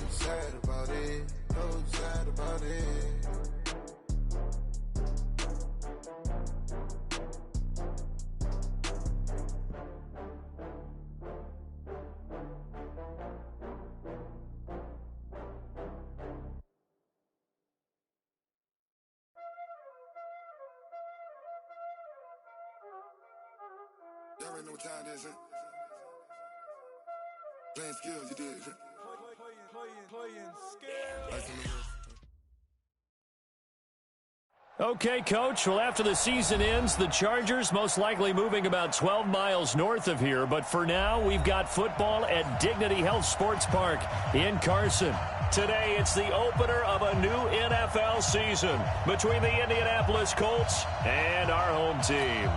sad about it, no sad about it. Y'all already know what time it is, huh? Playing skills, you did. Playing skills. Okay, Coach. Well, after the season ends, the Chargers most likely moving about 12 miles north of here. But for now, we've got football at Dignity Health Sports Park in Carson. Today, it's the opener of a new NFL season between the Indianapolis Colts and our home team.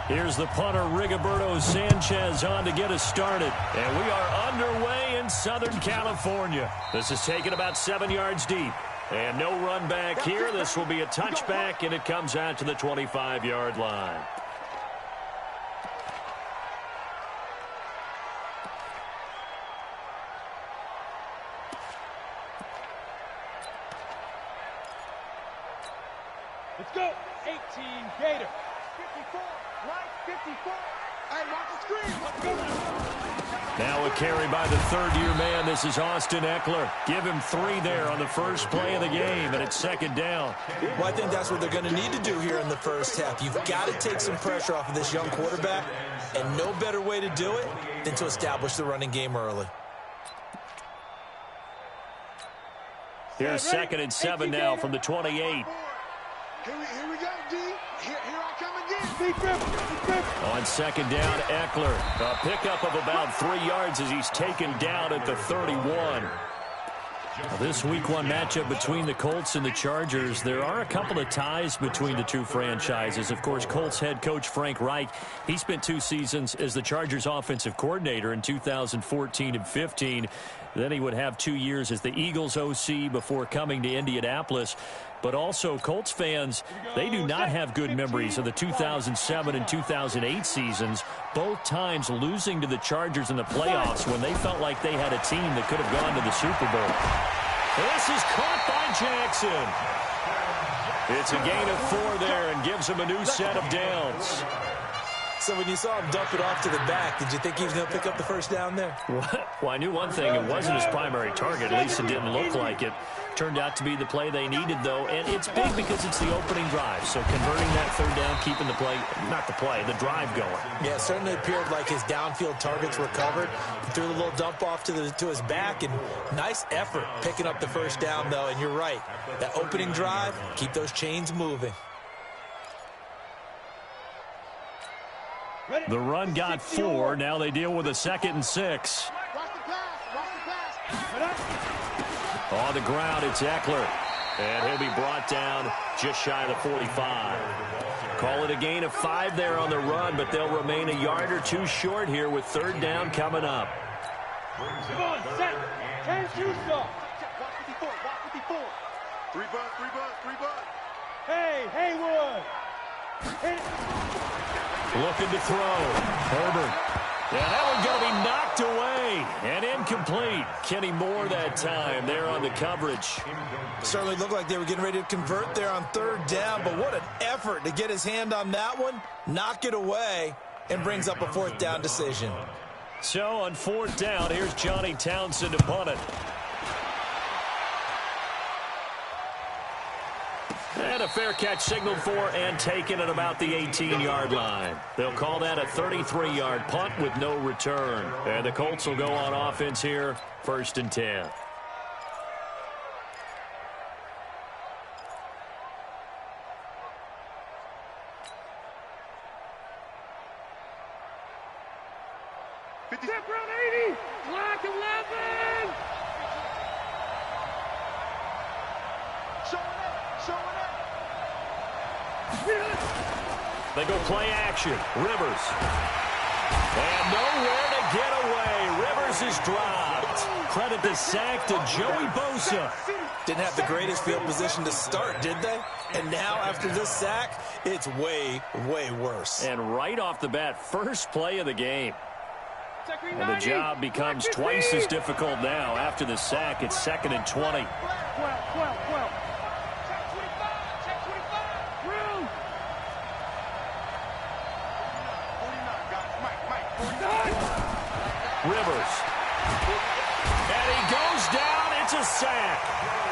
Here's the punter, Rigoberto Sanchez, on to get us started. And we are underway in Southern California. This is taken about 7 yards deep. And no run back here. This will be a touchback, and it comes out to the 25-yard line. Let's go. 18 Gator. 54. Line 54. Hey, watch the screen. Let's go. Now a carry by the third-year man. This is Austin Eckler. Give him 3 there on the first play of the game, and it's second down. Well, I think that's what they're going to need to do here in the first half. You've got to take some pressure off of this young quarterback, and no better way to do it than to establish the running game early. Here's 2nd and 7 now from the 28. Here we go, D. Here I come again. On second down, Eckler. A pickup of about 3 yards as he's taken down at the 31. Well, this Week 1 matchup between the Colts and the Chargers, there are a couple of ties between the two franchises. Of course, Colts head coach Frank Reich, he spent 2 seasons as the Chargers offensive coordinator in 2014 and 15. Then he would have 2 years as the Eagles OC before coming to Indianapolis. But also, Colts fans, they do not have good memories of the 2007 and 2008 seasons, both times losing to the Chargers in the playoffs when they felt like they had a team that could have gone to the Super Bowl. This is caught by Jackson. It's a gain of 4 there and gives him a new set of downs. So when you saw him dump it off to the back, did you think he was going to pick up the first down there? Well, I knew one thing. It wasn't his primary target. At least it didn't look like it. Turned out to be the play they needed, though. And it's big because it's the opening drive. So converting that third down, keeping the play, not the play, the drive going. Yeah, it certainly appeared like his downfield targets were covered. He threw the little dump off to his back, and nice effort picking up the first down, though. And you're right. That opening drive, keep those chains moving. The run got 4. Now they deal with a 2nd and 6. On the ground, it's Eckler. And he'll be brought down just shy of the 45. Call it a gain of 5 there on the run, but they'll remain a yard or 2 short here with third down coming up. Come on, set. 10 shoes off. Watch 54, watch 54. 3 bucks. Hey, Haywood. Hit it. Looking to throw. Herbert. And that one's going to be knocked away and incomplete. Kenny Moore that time there on the coverage. Certainly looked like they were getting ready to convert there on third down, but what an effort to get his hand on that one, knock it away, and brings up a 4th down decision. So on 4th down, here's Johnny Townsend to punt it. And a fair catch signaled for and taken at about the 18-yard line. They'll call that a 33-yard punt with no return. And the Colts will go on offense here, 1st and 10. Step around 80. Clock 11. They go play action. Rivers. And nowhere to get away. Rivers is dropped. Credit the sack to Joey Bosa. Didn't have the greatest field position to start, did they? And now, after this sack, it's way, way worse. And right off the bat, first play of the game. And the job becomes twice as difficult now. After the sack, it's 2nd and 20. Rivers. And he goes down. It's a sack.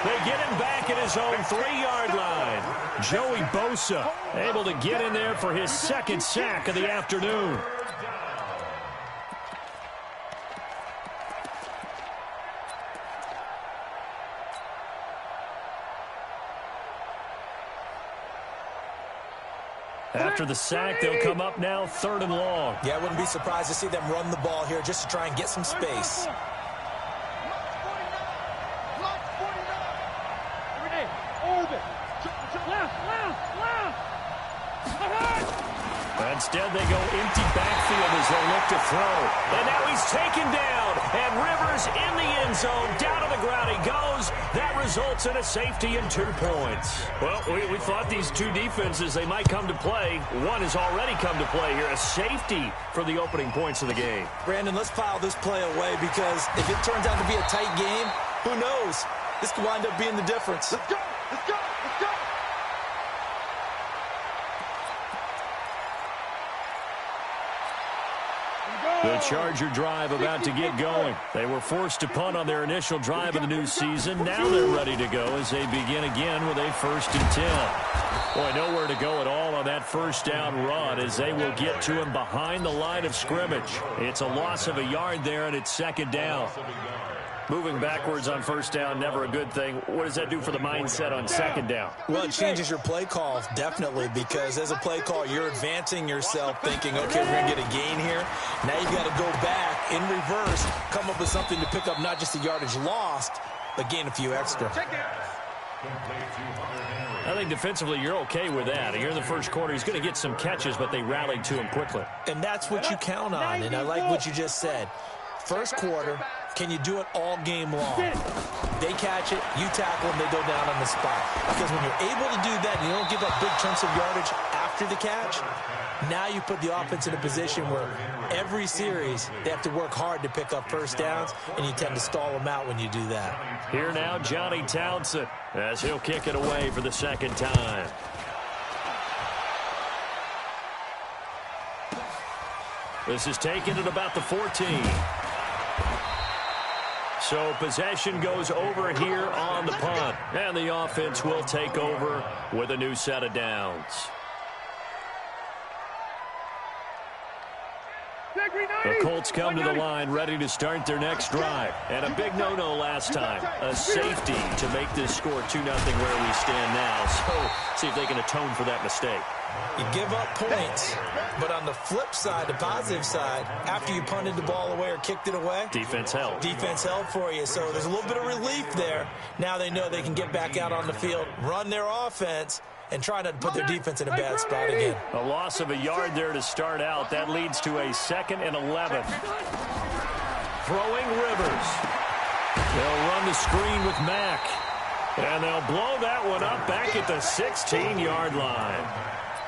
They get him back at his own 3-yard line. Joey Bosa able to get in there for his 2nd sack of the afternoon. After the sack, they'll come up now 3rd and long. Yeah, I wouldn't be surprised to see them run the ball here just to try and get some space. Instead, they go empty backfield as they look to throw. And now he's taken down. And Rivers in the end zone. Down to the ground he goes. That results in a safety and 2 points. Well, we thought these two defenses, they might come to play. One has already come to play here. A safety for the opening points of the game. Brandon, let's file this play away because if it turns out to be a tight game, who knows? This could wind up being the difference. Let's go! Let's go! Let's go! The Charger drive about to get going. They were forced to punt on their initial drive of the new season. Now they're ready to go as they begin again with a 1st and 10. Boy, nowhere to go at all on that 1st down run as they will get to him behind the line of scrimmage. It's a loss of a yard there, and it's 2nd down. Moving backwards on 1st down, never a good thing. What does that do for the mindset on 2nd down? Well, it changes your play call, definitely, because as a play call, you're advancing yourself thinking, okay, we're going to get a gain here. Now you've got to go back in reverse, come up with something to pick up not just the yardage lost, but gain a few extra. I think defensively you're okay with that. Here in the 1st quarter, he's going to get some catches, but they rallied to him quickly. And that's what you count on, and I like what you just said. 1st quarter, can you do it all game long? They catch it, you tackle them, they go down on the spot. Because when you're able to do that and you don't give up big chunks of yardage after the catch, now you put the offense in a position where every series they have to work hard to pick up 1st downs, and you tend to stall them out when you do that. Here now, Johnny Townsend, as he'll kick it away for the 2nd time. This is taken at about the 14. So possession goes over here on the punt. And the offense will take over with a new set of downs. The Colts come to the line ready to start their next drive. And a big no-no last time. A safety to make this score 2-0 where we stand now. So see if they can atone for that mistake. You give up points, but on the flip side, the positive side, after you punted the ball away or kicked it away, defense held. Defense held for you, so there's a little bit of relief there. Now they know they can get back out on the field, run their offense, and try not to put their defense in a bad spot again. A loss of a yard there to start out. That leads to a 2nd and 11. Throwing Rivers. They'll run the screen with Mack. And they'll blow that one up back at the 16-yard line.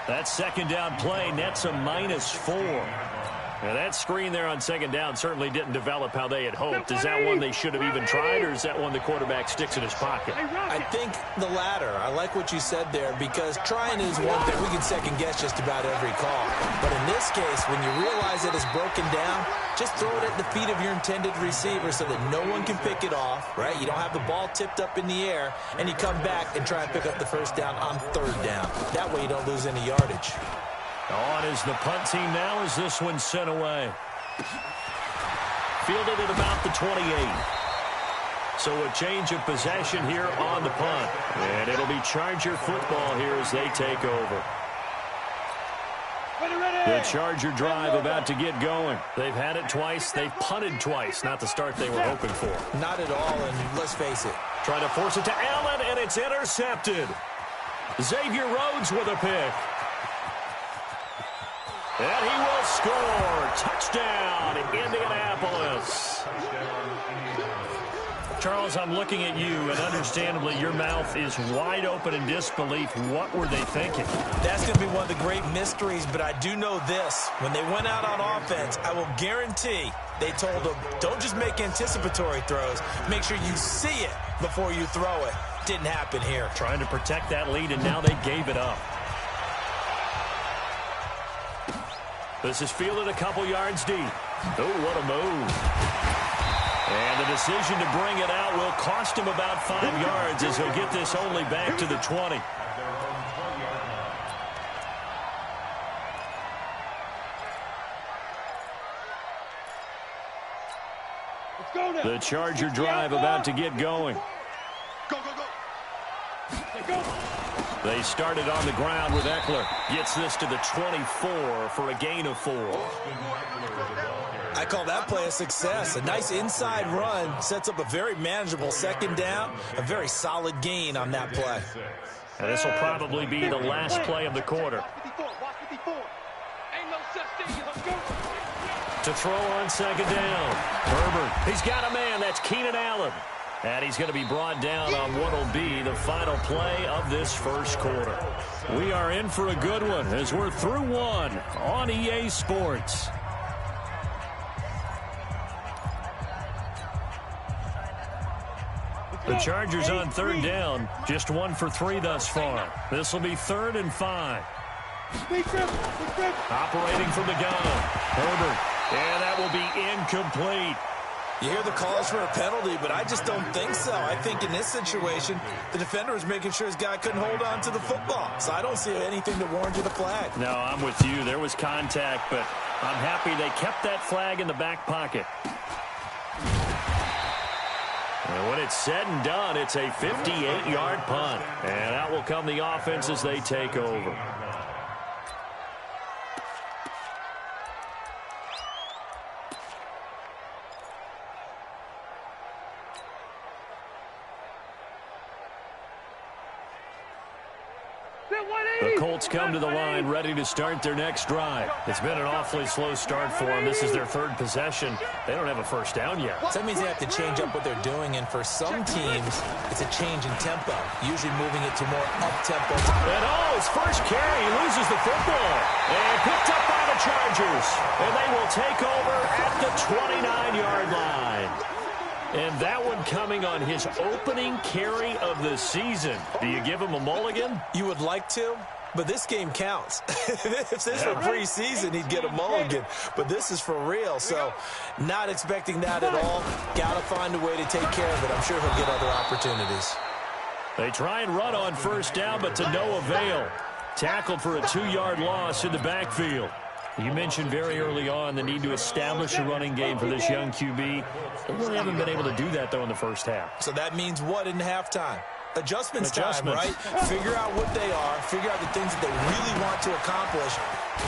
That 2nd down play nets a -4. Now that screen there on 2nd down certainly didn't develop how they had hoped. Is that one they should have even tried, or is that one the quarterback sticks in his pocket? I think the latter. I like what you said there, because trying is one thing. We can second guess just about every call. But in this case, when you realize that it's broken down, just throw it at the feet of your intended receiver so that no one can pick it off, right? You don't have the ball tipped up in the air, and you come back and try and pick up the 1st down on 3rd down. That way you don't lose any yardage. On is the punt team now as this one's sent away. Fielded at about the 28. So a change of possession here on the punt. And it'll be Charger football here as they take over. The Charger drive about to get going. They've had it twice. They've punted twice. Not the start they were hoping for. Not at all, and let's face it. Trying to force it to Allen, and it's intercepted. Xavier Rhodes with a pick. And he will score. Touchdown, Indianapolis. Charles, I'm looking at you, and understandably, your mouth is wide open in disbelief. What were they thinking? That's going to be one of the great mysteries, but I do know this. When they went out on offense, I will guarantee they told them, don't just make anticipatory throws. Make sure you see it before you throw it. Didn't happen here. Trying to protect that lead, and now they gave it up. This is fielded a couple yards deep. Oh, what a move. And the decision to bring it out will cost him about 5 yards as he'll get this only back to the 20. The Charger drive about to get going. Go, go, go. They started on the ground with Eckler. Gets this to the 24 for a gain of 4. I call that play a success. A nice inside run sets up a very manageable second down. A very solid gain on that play. And this will probably be the last play of the quarter. To throw on second down. Herbert, he's got a man. That's Keenan Allen. And he's going to be brought down on what will be the final play of this first quarter. We are in for a good one as we're through one on EA Sports. The Chargers on third down, just 1 for 3 thus far. This will be 3rd and 5. Operating from the gun, Herbert, and that will be incomplete. You hear the calls for a penalty, but I just don't think so. I think in this situation, the defender was making sure his guy couldn't hold on to the football. So I don't see anything to warrant you the flag. No, I'm with you. There was contact, but I'm happy they kept that flag in the back pocket. And when it's said and done, it's a 58-yard punt. And out will come the offense as they take over. The Colts come to the line ready to start their next drive. It's been an awfully slow start for them. This is their 3rd possession. They don't have a first down yet. So that means they have to change up what they're doing, and for some teams, it's a change in tempo, usually moving it to more up-tempo. And his first carry, he loses the football. And picked up by the Chargers. And they will take over at the 29-yard line. And that one coming on his opening carry of the season. Do you give him a mulligan? You would like to, but this game counts. If this were preseason, he'd get a mulligan. But this is for real, so not expecting that at all. Got to find a way to take care of it. I'm sure he'll get other opportunities. They try and run on first down, but to no avail. Tackled for a 2-yard loss in the backfield. You mentioned very early on the need to establish a running game for this young QB. They really haven't been able to do that, though, in the first half. So that means what in halftime? Adjustments time, right? Figure out what they are, figure out the things that they really want to accomplish,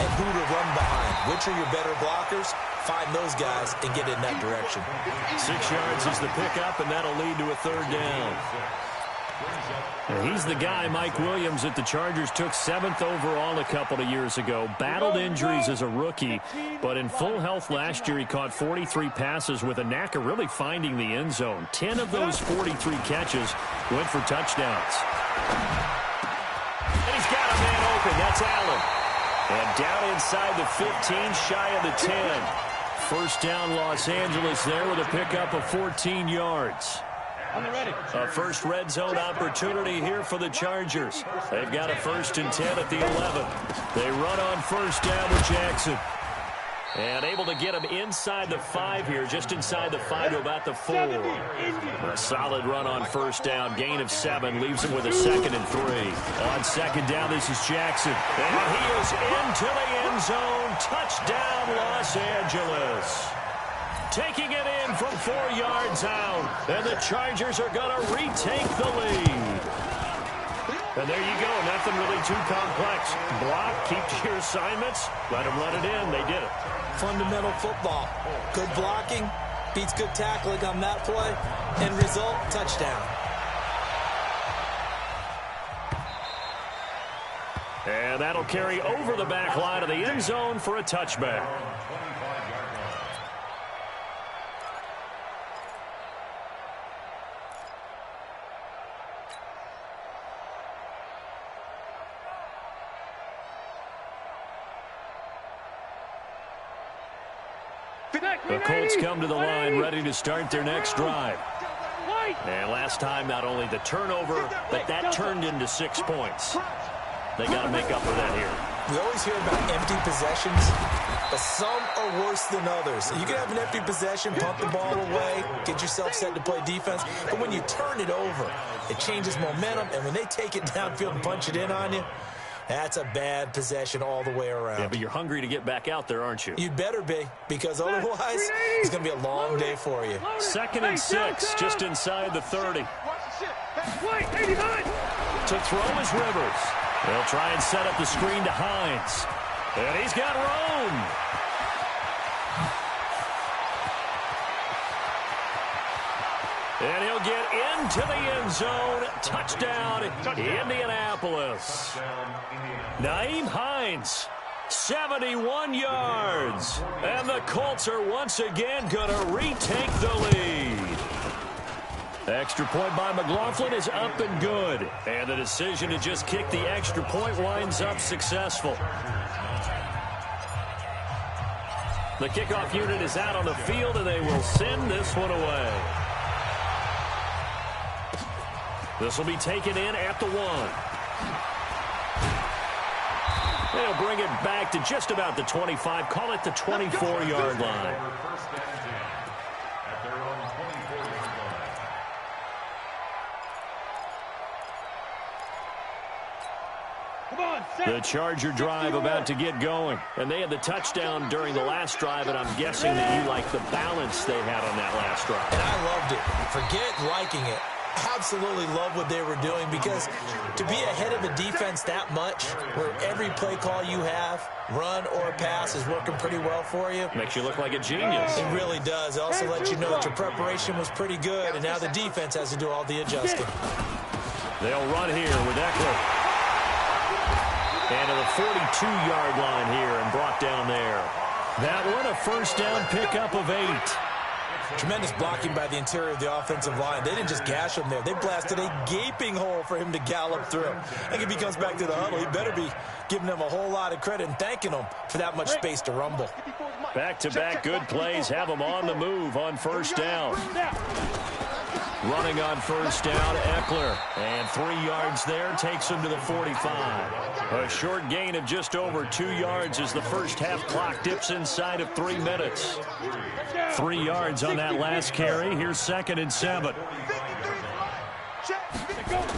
and who to run behind. Which are your better blockers? Find those guys and get in that direction. 6 yards is the pickup, and that'll lead to a 3rd down. And he's the guy, Mike Williams, that the Chargers took 7th overall a couple of years ago. Battled injuries as a rookie, but in full health last year, he caught 43 passes with a knack of really finding the end zone. 10 of those 43 catches went for touchdowns. And he's got a man open. That's Allen. And down inside the 15, shy of the 10. First down, Los Angeles there with a pickup of 14 yards. A first red zone opportunity here for the Chargers. They've got a 1st and 10 at the 11. They run on first down with Jackson. And able to get him inside the 5 here, just inside the 5 to about the 4. A solid run on first down. Gain of 7 leaves him with a 2nd and 3. On second down, this is Jackson. And he is into the end zone. Touchdown, Los Angeles. Taking it in from 4 yards out. And the Chargers are going to retake the lead. And there you go. Nothing really too complex. Block, keep to your assignments. Let them run it in. They did it. Fundamental football. Good blocking beats good tackling on that play. End result, touchdown. And And that'll carry over the back line of the end zone for a touchback. The Colts come to the line ready to start their next drive. And last time, not only the turnover, but that turned into 6 points. They got to make up for that here. We always hear about empty possessions, but some are worse than others. You can have an empty possession, punt the ball away, get yourself set to play defense, but when you turn it over, it changes momentum, and when they take it downfield and punch it in on you, that's a bad possession all the way around. Yeah, but you're hungry to get back out there, aren't you? You'd better be, because otherwise it's going to be a long day for you. 2nd and 6, just inside the 30. To throw is Rivers. They'll try and set up the screen to Hines. And he's got room. And he'll get into the end zone. Touchdown, Indianapolis. Nyheim Hines, 71 yards. And the Colts are once again going to retake the lead. Extra point by McLaughlin is up and good. And the decision to just kick the extra point winds up successful. The kickoff unit is out on the field, and they will send this one away. This will be taken in at the 1. They'll bring it back to just about the 25. Call it the 24-yard line. The Charger drive about to get going. And they had the touchdown during the last drive, and I'm guessing that you like the balance they had on that last drive. And I loved it. Forget liking it. Absolutely love what they were doing, because to be ahead of a defense that much, where every play call you have, run or pass, is working pretty well for you. Makes you look like a genius. It really does. It also lets you know that your preparation was pretty good, and now the defense has to do all the adjusting. They'll run here with Eckler. And to the 42-yard line here and brought down there. That one, a first down pickup of 8. Tremendous blocking by the interior of the offensive line. They didn't just gash him there. They blasted a gaping hole for him to gallop through. I think if he comes back to the huddle, he better be giving them a whole lot of credit and thanking them for that much space to rumble. Back-to-back good plays have them on the move on first down. Running on first down, Eckler. And 3 yards there takes him to the 45. A short gain of just over 2 yards as the first half clock dips inside of 3 minutes. 3 yards on that last carry. Here's 2nd and 7.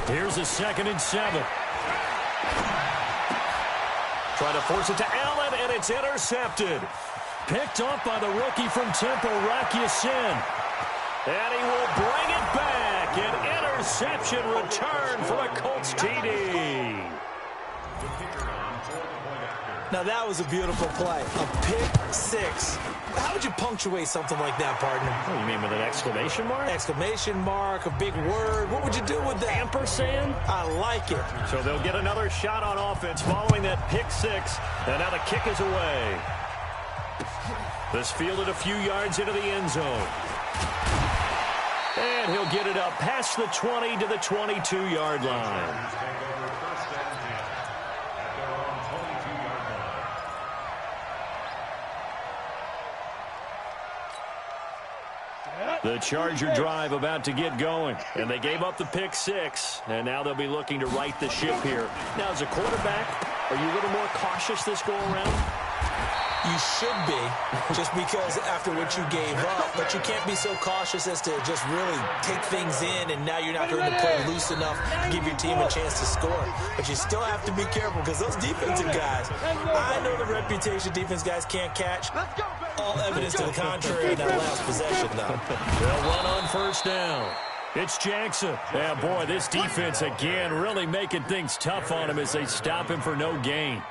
Here's a 2nd and 7. Trying to force it to Allen, and it's intercepted. Picked off by the rookie from Temple, Rakiasin. And he will bring it back. An interception return for a Colts TD. Now that was a beautiful play. A pick 6. How would you punctuate something like that, partner? Oh, you mean with an exclamation mark? Exclamation mark, a big word. What would you do with that? Ampersand? I like it. So they'll get another shot on offense following that pick 6. And now the kick is away. This fielded a few yards into the end zone. And he'll get it up past the 20 to the 22-yard line. The Charger drive about to get going. And they gave up the pick 6. And now they'll be looking to right the ship here. Now, as a quarterback, are you a little more cautious this go-around? You should be, just because after what you gave up, but you can't be so cautious as to just really take things in, and now you're not going to play loose enough to give your team a chance to score. But you still have to be careful, because those defensive guys, I know the reputation defense guys can't catch. All evidence to the contrary in that last possession, though. They'll run on first down. It's Jackson. Yeah, boy, this defense again really making things tough on him as they stop him for no gain.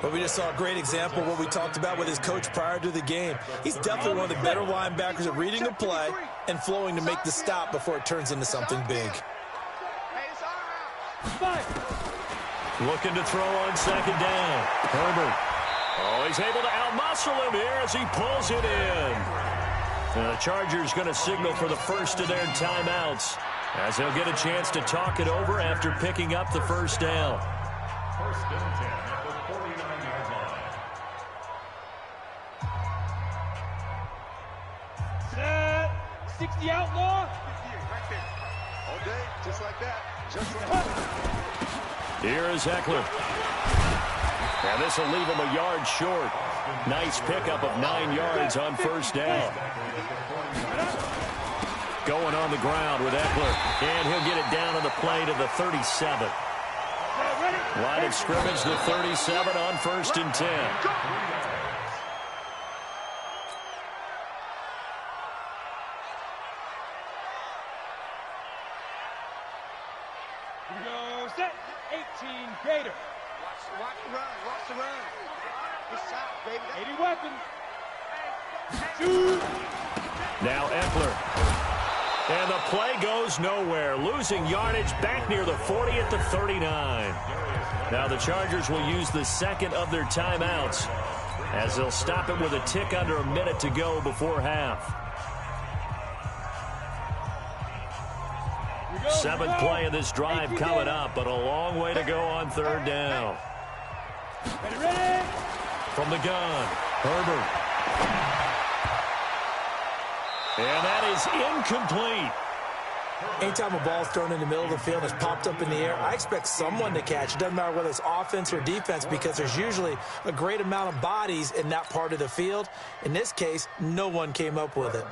But we just saw a great example of what we talked about with his coach prior to the game. He's definitely one of the better linebackers at reading a play and flowing to make the stop before it turns into something big. Looking to throw on second down. Herbert. Oh, he's able to outmuscle him here as he pulls it in. And the Chargers going to signal for the first of their timeouts as they'll get a chance to talk it over after picking up the first down. First and 10 at the 49-yard line. Set. 60 outlaw. 58 right there. All day, just like that. Just like that. Here is Eckler. And this will leave him a yard short. Nice pickup of 9 yards on first down. Going on the ground with Eckler. And he'll get it down on the play to the 37. Line of scrimmage, the 37 on first and 10. Here we go, set. 18 Gator. Watch the run. Watch the run. Good shot, baby. 80 weapons. Shoot. Now Eckler. And the play goes nowhere. Losing yardage back near the 40 at the 39. Now the Chargers will use the second of their timeouts as they'll stop it with a tick under a minute to go before half. Seventh play of this drive coming up, but a long way to go on third down. Ready. From the gun, Herbert. And that is incomplete. Anytime a ball's thrown in the middle of the field and it's popped up in the air, I expect someone to catch. It doesn't matter whether it's offense or defense because there's usually a great amount of bodies in that part of the field. In this case, no one came up with it.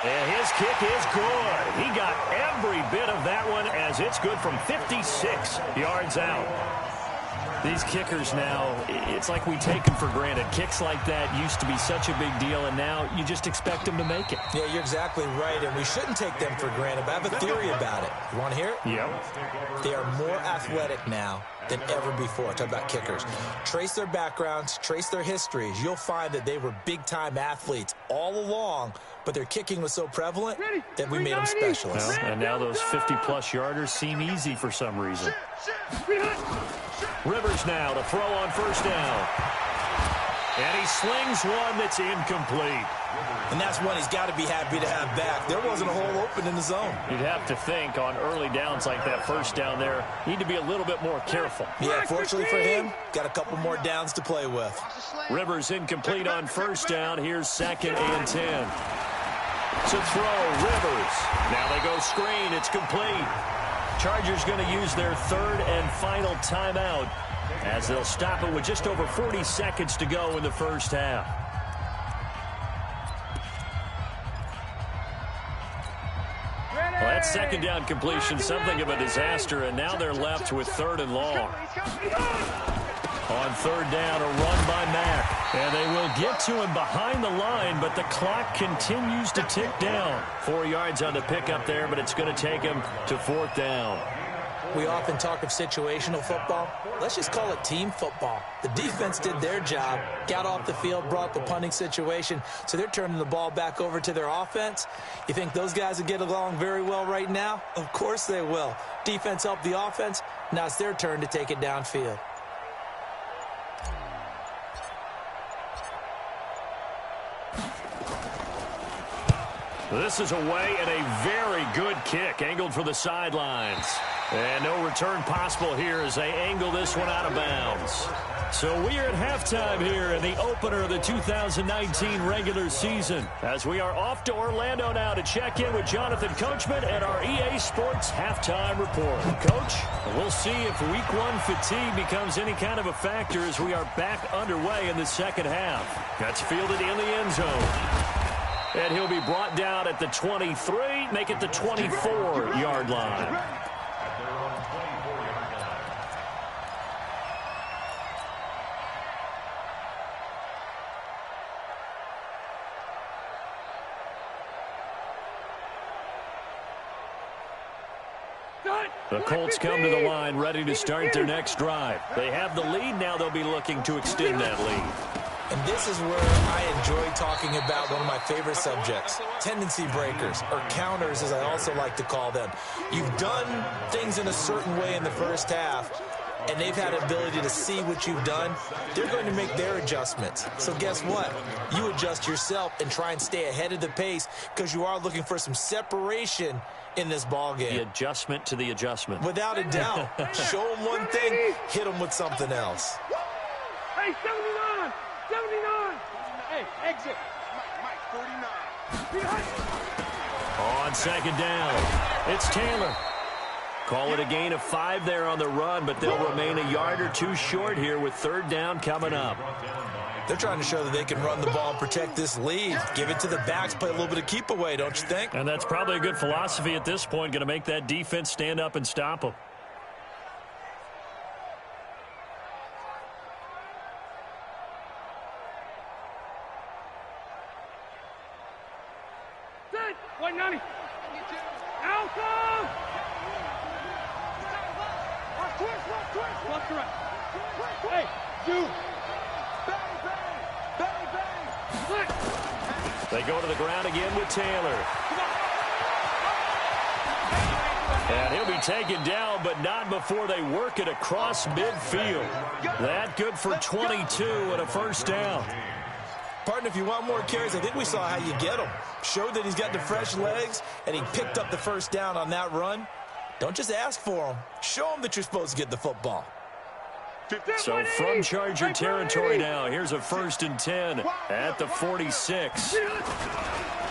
And his kick is good. He got every bit of that one as it's good from 56 yards out. These kickers now, it's like we take them for granted. Kicks like that used to be such a big deal, and now you just expect them to make it. Yeah, you're exactly right, and we shouldn't take them for granted. But I have a theory about it. You want to hear it? Yep. They are more athletic now than ever before. Talk about kickers. Trace their backgrounds, trace their histories. You'll find that they were big-time athletes all along, but their kicking was so prevalent that we made them specialists. Well, and now those 50-plus yarders seem easy for some reason. Rivers now to throw on first down. And he slings one that's incomplete. And that's one he's got to be happy to have back. There wasn't a hole open in the zone. You'd have to think on early downs like that first down there, need to be a little bit more careful. Yeah, fortunately for him, got a couple more downs to play with. Rivers incomplete on first down. Here's second and 10. To throw, Rivers. Now they go screen. It's complete. Chargers going to use their third and final timeout as they'll stop it with just over 40 seconds to go in the first half. Well, that second down completion, something of a disaster, and now they're left with third and long. On third down, a run by Mack. And they will get to him behind the line, but the clock continues to tick down. 4 yards on the pickup there, but it's going to take him to fourth down. We often talk of situational football. Let's just call it team football. The defense did their job, got off the field, brought the punting situation, so they're turning the ball back over to their offense. You think those guys will get along very well right now? Of course they will. Defense helped the offense. Now it's their turn to take it downfield. This is away and a very good kick, angled for the sidelines. And no return possible here as they angle this one out of bounds. So we are at halftime here in the opener of the 2019 regular season, as we are off to Orlando now to check in with Jonathan Coachman and our EA Sports halftime report. Coach, we'll see if week one fatigue becomes any kind of a factor as we are back underway in the second half. That's fielded in the end zone. And he'll be brought down at the 23, make it the 24-yard line. The Colts come to the line ready to start their next drive. They have the lead. Now they'll be looking to extend that lead. And this is where I enjoy talking about one of my favorite subjects, tendency breakers, or counters as I also like to call them. You've done things in a certain way in the first half, and they've had the ability to see what you've done. They're going to make their adjustments. So guess what? You adjust yourself and try and stay ahead of the pace because you are looking for some separation in this ball game. The adjustment to the adjustment. Without a doubt. Show them one thing, hit them with something else. Hey, 79! 79! Hey, exit! Mike, 49. On second down, it's Taylor. Call it a gain of 5 there on the run, but they'll remain a yard or two short here with third down coming up. They're trying to show that they can run the ball and protect this lead. Give it to the backs, play a little bit of keep away, don't you think? And that's probably a good philosophy at this point, going to make that defense stand up and stop them. White 90. Alpha! Left to right. Hey, you. Bang, They go to the ground again with Taylor. And he'll be taken down, but not before they work it across midfield. That good for 22 and a first down. Partner, if you want more carries, I think we saw how you get them. Showed that he's got the fresh legs, and he picked up the first down on that run. Don't just ask for them. Show them that you're supposed to get the football. So from Charger territory now, here's a 1st and 10 at the 46.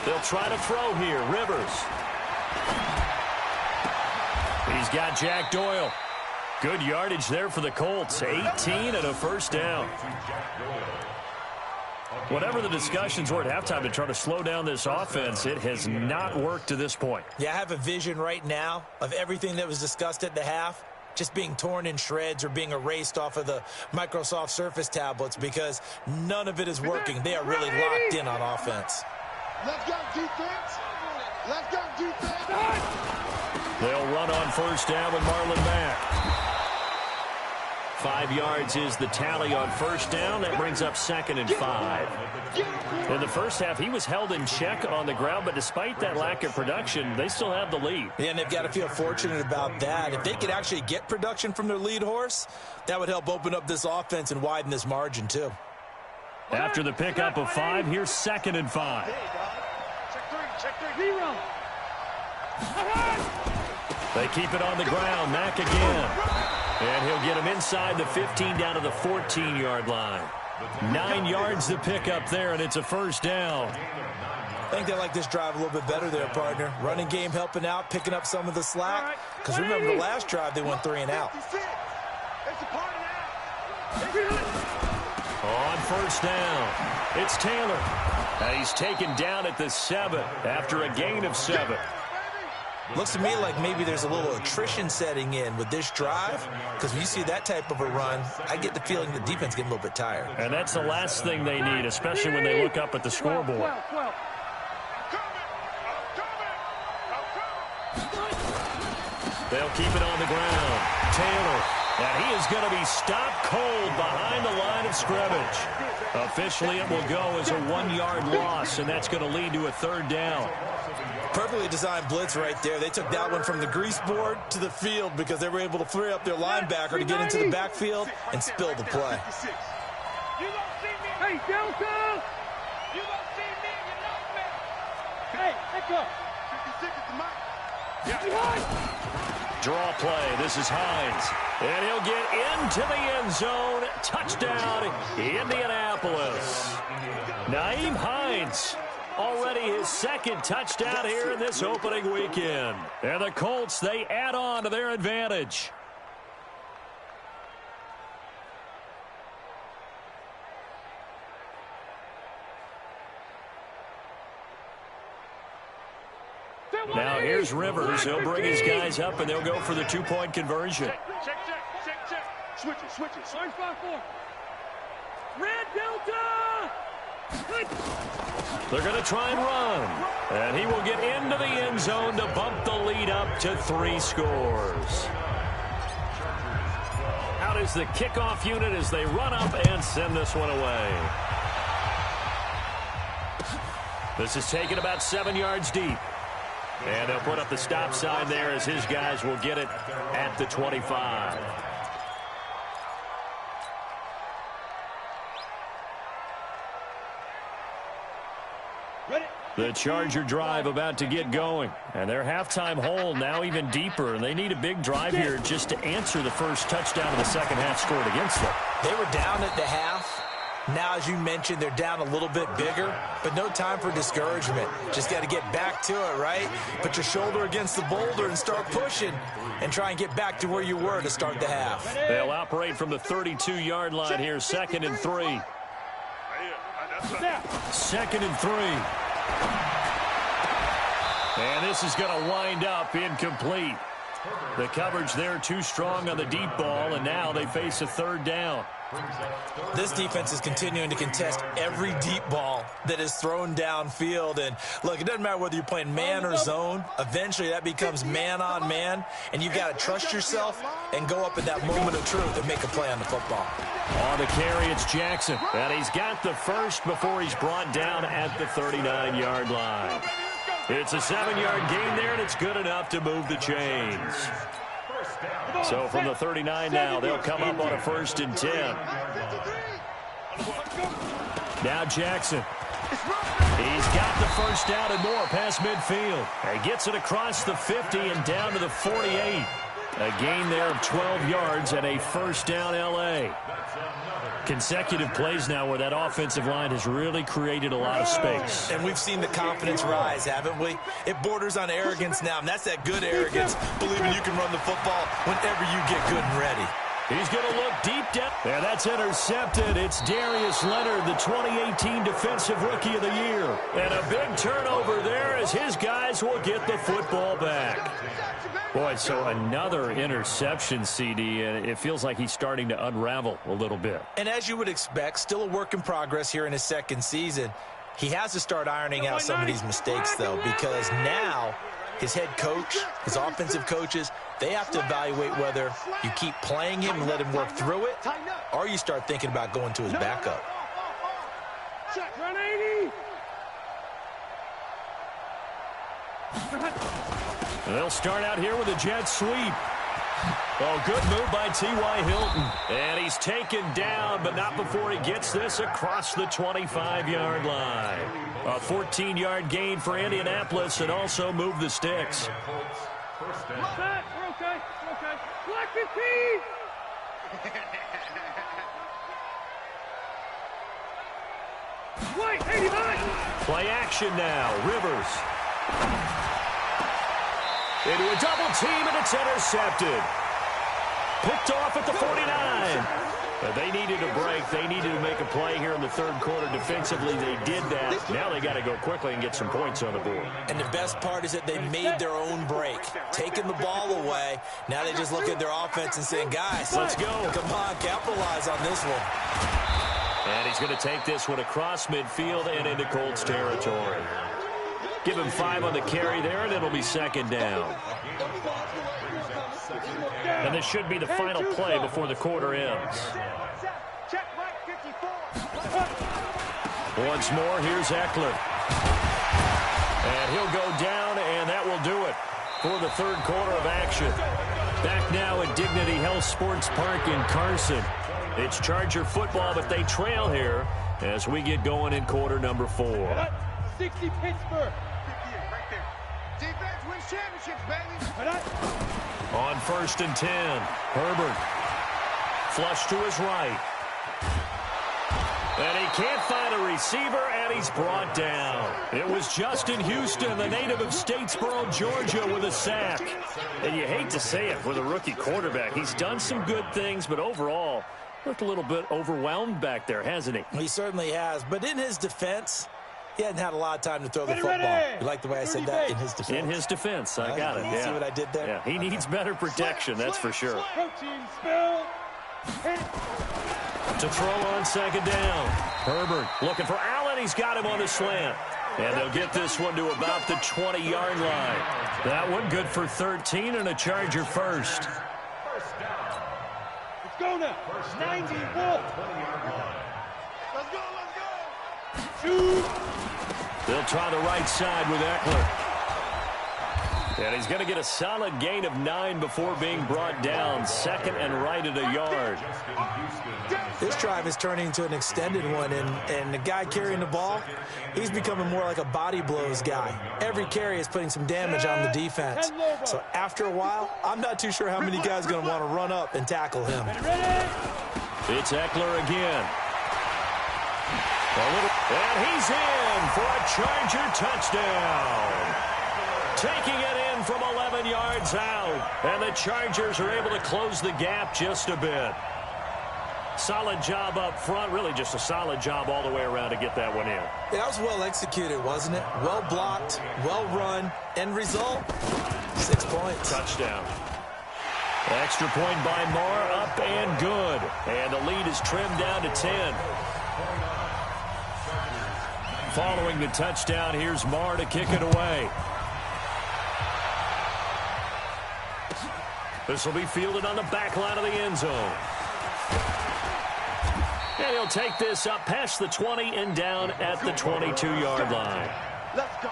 They'll try to throw here. Rivers. He's got Jack Doyle. Good yardage there for the Colts. 18 and a first down. Whatever the discussions were at halftime to try to slow down this offense, it has not worked to this point. Yeah, I have a vision right now of everything that was discussed at the half just being torn in shreds or being erased off of the Microsoft Surface tablets because none of it is working. They are really locked in on offense. Let's go defense. Let's go defense. They'll run on first down with Marlon Mack. 5 yards is the tally on first down. That brings up 2nd and 5. In the first half, he was held in check on the ground, but despite that lack of production, they still have the lead. Yeah, and they've got to feel fortunate about that. If they could actually get production from their lead horse, that would help open up this offense and widen this margin, too. After the pickup of 5, here's 2nd and 5. Check 3. Zero. They keep it on the ground. Mack again. And he'll get him inside the 15 down to the 14-yard line. 9 yards to pick up there, and it's a first down. I think they like this drive a little bit better there, partner. Running game helping out, picking up some of the slack. Because remember, the last drive, they went 3 and out. On first down, it's Taylor. And he's taken down at the 7 after a gain of 7. Looks to me like maybe there's a little attrition setting in with this drive, because when you see that type of a run, I get the feeling the defense getting a little bit tired. And that's the last thing they need, especially when they look up at the scoreboard. They'll keep it on the ground. Taylor, and he is going to be stopped cold behind the line of scrimmage. Officially, it will go as a 1-yard loss, and that's going to lead to a third down. Perfectly designed blitz right there. They took that one from the grease board to the field because they were able to free up their linebacker to get into the backfield and spill the play. You don't see me. Hey, Delta! You don't see me. You know me. Hey, let's go. 56 is the mark. Yeah. Draw play. This is Hines. And he'll get into the end zone. Touchdown, Indianapolis. Nyheim Hines. Already his 2nd touchdown here in this opening weekend. And the Colts, they add on to their advantage. Now here's Rivers. He'll bring his guys up, and they'll go for the 2-point conversion. Check. Switch it. Orange 5-4. Red Delta! They're going to try and run. And he will get into the end zone to bump the lead up to 3 scores. Out is the kickoff unit as they run up and send this one away. This is taken about 7 yards deep. And they'll put up the stop sign there as his guys will get it at the 25. The Charger drive about to get going. And their halftime hole now even deeper. And they need a big drive here just to answer the first touchdown of the second half scored against them. They were down at the half. Now, as you mentioned, they're down a little bit bigger, but no time for discouragement. Just got to get back to it, right? Put your shoulder against the boulder and start pushing and try and get back to where you were to start the half. They'll operate from the 32-yard line here, 2nd and 3. 2nd and 3. And this is going to wind up incomplete. The coverage there too strong on the deep ball, and now they face a 3rd down. This defense is continuing to contest every deep ball that is thrown downfield. And, look, it doesn't matter whether you're playing man or zone. Eventually, that becomes man-on-man, and you've got to trust yourself and go up at that moment of truth and make a play on the football. On the carry, it's Jackson. And he's got the first before he's brought down at the 39-yard line. It's a 7-yard gain there, and it's good enough to move the chains. So from the 39 now, they'll come up on a 1st and 10. Now Jackson. He's got the first down and more past midfield. He gets it across the 50 and down to the 48. A gain there of 12 yards and a 1st down L.A. Consecutive plays now where that offensive line has really created a lot of space. And we've seen the confidence rise, haven't we? It borders on arrogance now, and that's that good arrogance, believing you can run the football whenever you get good and ready. He's going to look deep down. And that's intercepted. It's Darius Leonard, the 2018 Defensive Rookie of the Year. And a big turnover there as his guys will get the football back. Boy, so another interception, CD, and it feels like he's starting to unravel a little bit. And as you would expect, still a work in progress here in his 2nd season. He has to start ironing out some of these mistakes, though, because now his head coach, his offensive coaches, they have to evaluate whether you keep playing him and let him work through it, or you start thinking about going to his backup. They'll start out here with a jet sweep. Oh, good move by T.Y. Hilton. And he's taken down, but not before he gets this across the 25-yard line. A 14-yard gain for Indianapolis and also move the sticks. We're okay. We're okay. Black 15. White 89. Play action now. Rivers. Into a double team, and it's intercepted. Picked off at the 49. But they needed a break. They needed to make a play here in the 3rd quarter. Defensively, they did that. Now they got to go quickly and get some points on the board. And the best part is that they made their own break, taking the ball away. Now they just look at their offense and saying, guys, let's go. Come on, capitalize on this one. And he's going to take this one across midfield and into Colts territory. Give him 5 on the carry there, and it'll be 2nd down. And this should be the final play before the quarter ends. Once more, here's Eckler. And he'll go down, and that will do it for the 3rd quarter of action. Back now at Dignity Health Sports Park in Carson. It's Charger football, but they trail here as we get going in quarter number 4. 60 Pittsburgh. Defense wins championships, baby. On 1st and 10, Herbert. Flush to his right. And he can't find a receiver, and he's brought down. It was Justin Houston, the native of Statesboro, Georgia, with a sack. And you hate to say it with a rookie quarterback. He's done some good things, but overall, looked a little bit overwhelmed back there, hasn't he? He certainly has. But in his defense, he hadn't had a lot of time to throw the football. You like the way I said that? In his defense. In his defense. I got it. You see what I did there? Yeah, he needs better protection, that's for sure. Protein spill. To throw on 2nd down. Herbert looking for Allen. He's got him on the slant. And they'll get this one to about the 20-yard line. That one good for 13 and a Charger first. Let's go now. 91. Let's go. Shoot. They'll try the right side with Eckler. And he's going to get a solid gain of 9 before being brought down. Second and right at a yard. This drive is turning into an extended one, and the guy carrying the ball, he's becoming more like a body blows guy. Every carry is putting some damage on the defense. So after a while, I'm not too sure how many guys are going to want to run up and tackle him. It's Eckler again. And he's in for a Charger touchdown. Taking it in from 11 yards out. And the Chargers are able to close the gap just a bit. Solid job up front. Really just a solid job all the way around to get that one in. That was well executed, wasn't it? Well blocked, well run. End result, 6 points. Touchdown. Extra point by Marr, up and good. And the lead is trimmed down to 10. Following the touchdown, here's Marr to kick it away. This will be fielded on the back line of the end zone. And he'll take this up past the 20 and down at the 22-yard line. Let's go.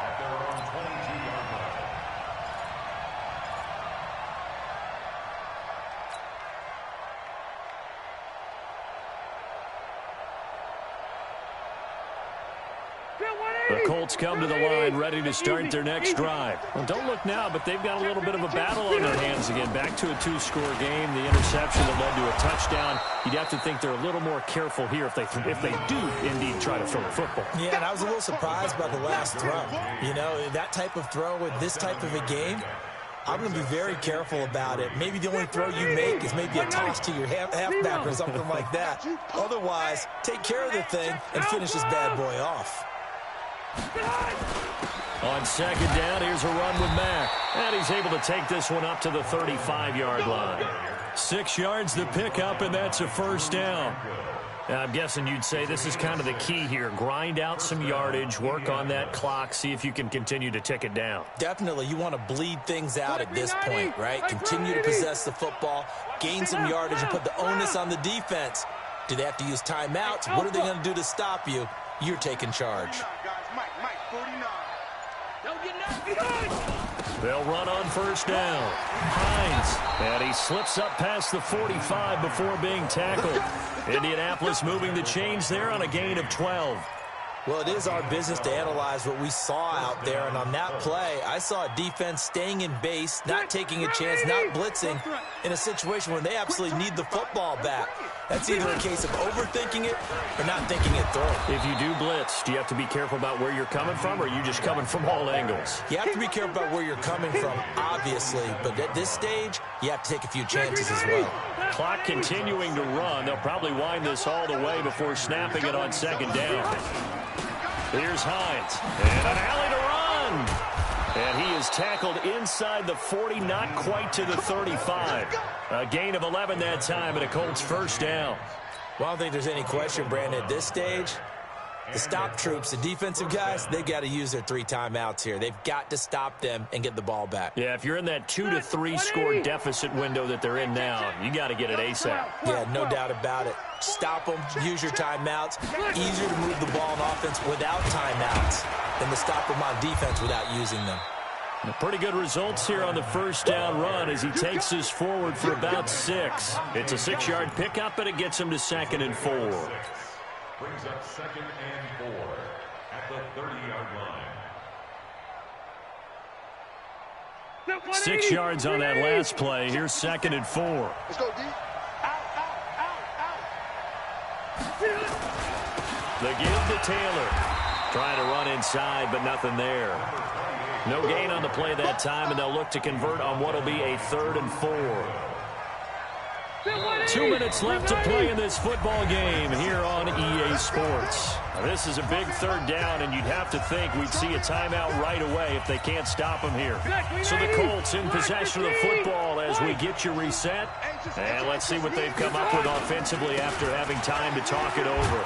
The Colts come to the line, ready to start their next drive. Well, don't look now, but they've got a little bit of a battle on their hands again. Back to a 2-score game. The interception that led to a touchdown. You'd have to think they're a little more careful here if they do indeed try to throw the football. Yeah, and I was a little surprised by the last throw. You know, that type of throw with this type of a game, I'm going to be very careful about it. Maybe the only throw you make is maybe a toss to your halfback or something like that. Otherwise, take care of the thing and finish this bad boy off. On second down, here's a run with Mack. And he's able to take this one up to the 35-yard line. 6 yards the pickup, and that's a first down. Now, I'm guessing you'd say this is kind of the key here. Grind out some yardage, work on that clock, see if you can continue to tick it down. Definitely. You want to bleed things out at this point, right? Continue to possess the football, gain some yardage, and put the onus on the defense. Do they have to use timeouts? What are they going to do to stop you? You're taking charge. They'll run on first down. Hines, and he slips up past the 45 before being tackled. Indianapolis moving the chains there on a gain of 12. Well, it is our business to analyze what we saw out there, and on that play, I saw a defense staying in base, not taking a chance, not blitzing, in a situation where they absolutely need the football back. That's either a case of overthinking it or not thinking it through. If you do blitz, do you have to be careful about where you're coming from, or are you just coming from all angles? You have to be careful about where you're coming from, obviously, but at this stage, you have to take a few chances as well. Clock continuing to run. They'll probably wind this all the way before snapping it on second down. Here's Hines, and an alley to run. And he is tackled inside the 40, not quite to the 35. A gain of 11 that time, and a Colts first down. Well, I don't think there's any question, Brandon, at this stage, the stop troops, the defensive guys, they got to use their 3 timeouts here. They've got to stop them and get the ball back. Yeah, if you're in that 2 to 3 score deficit window that they're in now, you got to get it ASAP. Yeah, no doubt about it. Stop them, use your timeouts. Easier to move the ball on offense without timeouts than to stop them on defense without using them. Pretty good results here on the first down run as he takes this forward for about 6. It's a 6-yard pickup, and it gets him to 2nd and 4. Brings up 2nd and 4 at the 30-yard line. 6 yards on that last play. Here's 2nd and 4. Let's go, D. The give to Taylor. Trying to run inside, but nothing there. No gain on the play that time, and they'll look to convert on what will be a 3rd and 4. 2 minutes left to play in this football game here on EA Sports. Now, this is a big 3rd down, and you'd have to think we'd see a timeout right away if they can't stop them here. So the Colts in possession of the football as we get you reset. And let's see what they've come up with offensively after having time to talk it over.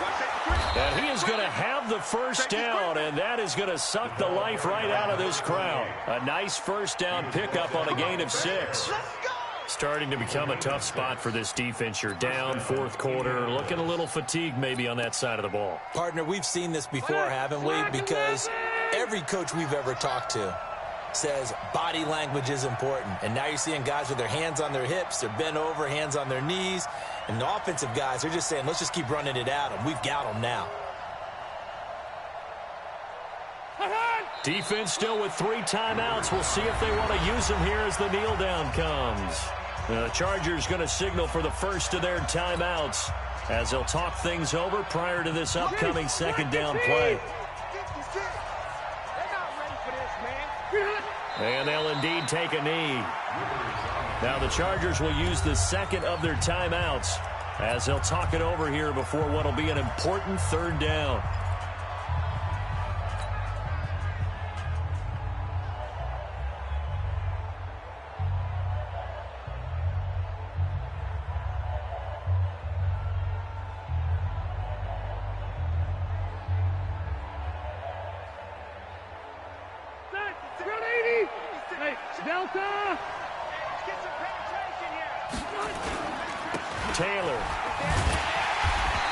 And he is going to have the first down, and that is going to suck the life right out of this crowd. A nice first down pickup on a gain of 6. Starting to become a tough spot for this defense. You're down 4th quarter, looking a little fatigued maybe on that side of the ball. Partner, we've seen this before, haven't we? Because Every coach we've ever talked to says body language is important. And now you're seeing guys with their hands on their hips, they're bent over, hands on their knees. And the offensive guys are just saying, let's just keep running it at them. We've got them now. Defense still with 3 timeouts. We'll see if they want to use them here as the kneel down comes. The Chargers going to signal for the first of their timeouts as they'll talk things over prior to this upcoming second down play. And they'll indeed take a knee. Now the Chargers will use the second of their timeouts as they'll talk it over here before what will be an important third down. Taylor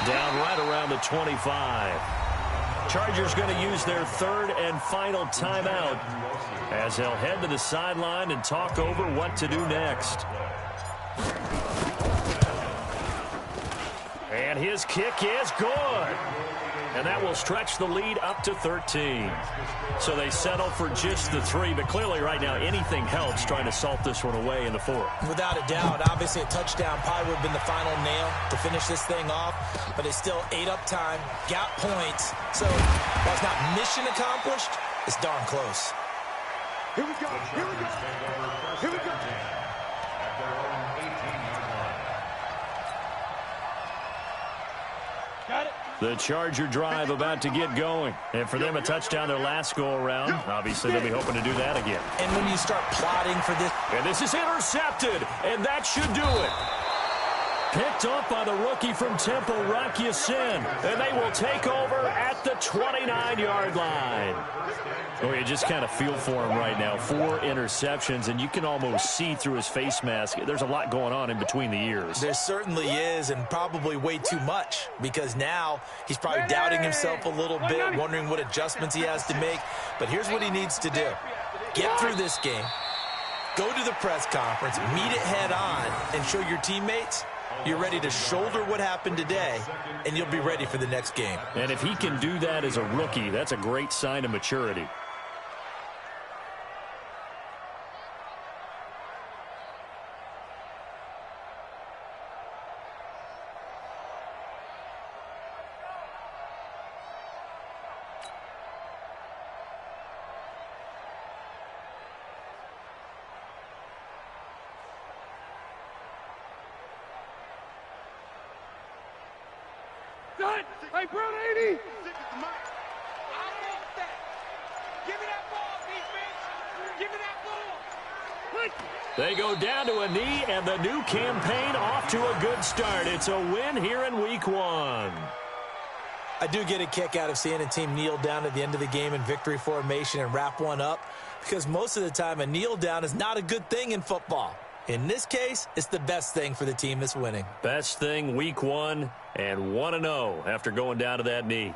down right around the 25. Chargers going to use their third and final timeout as they'll head to the sideline and talk over what to do next. And his kick is good. And that will stretch the lead up to 13. So they settle for just the 3, but clearly right now anything helps trying to salt this one away in the 4th. Without a doubt, obviously a touchdown probably would have been the final nail to finish this thing off, but it's still 8 up time, got points. So while it's not mission accomplished, it's darn close. Here we go, here we go, here we go. Got it. The Charger drive about to get going. And for them, a touchdown their last go-around. Obviously, they'll be hoping to do that again. And when you start plotting for this... And this is intercepted, and that should do it. Picked up by the rookie from Temple, Rocky Sin. And they will take over at the 29-yard line. Oh, you just kind of feel for him right now. 4 interceptions, and you can almost see through his face mask. There's a lot going on in between the ears. There certainly is, and probably way too much, because now he's probably doubting himself a little bit, wondering what adjustments he has to make. But here's what he needs to do. Get through this game, go to the press conference, meet it head on, and show your teammates you're ready to shoulder what happened today, and you'll be ready for the next game. And if he can do that as a rookie, that's a great sign of maturity. Hey, Brown 80! I want that. Give me that ball, defense. Give me that ball. They go down to a knee, and the new campaign off to a good start. It's a win here in week 1. I do get a kick out of seeing a team kneel down at the end of the game in victory formation and wrap one up, because most of the time a kneel down is not a good thing in football. In this case, it's the best thing for the team that's winning. Best thing week 1 and 1-0 after going down to that knee.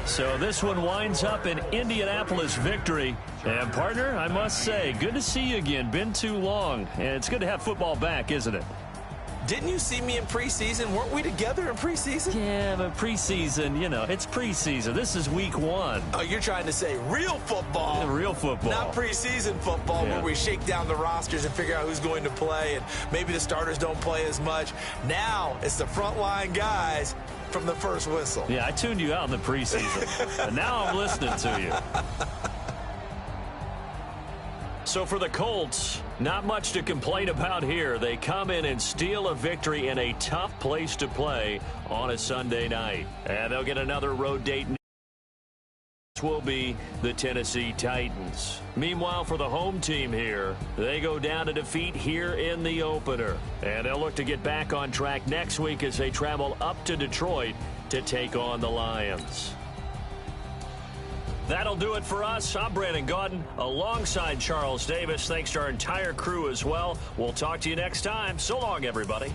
So this one winds up an Indianapolis victory. And, partner, I must say, good to see you again. Been too long. And it's good to have football back, isn't it? Didn't you see me in preseason? Weren't we together in preseason? Yeah, but preseason, you know, it's preseason. This is week 1. Oh, you're trying to say real football. Yeah, real football. Not preseason football where we shake down the rosters and figure out who's going to play, and maybe the starters don't play as much. Now it's the frontline guys from the first whistle. Yeah, I tuned you out in the preseason. And now I'm listening to you. So for the Colts, not much to complain about here. They come in and steal a victory in a tough place to play on a Sunday night. And they'll get another road date. This will be the Tennessee Titans. Meanwhile, for the home team here, they go down to defeat here in the opener. And they'll look to get back on track next week as they travel up to Detroit to take on the Lions. That'll do it for us. I'm Brandon Gaudin alongside Charles Davis. Thanks to our entire crew as well. We'll talk to you next time. So long, everybody.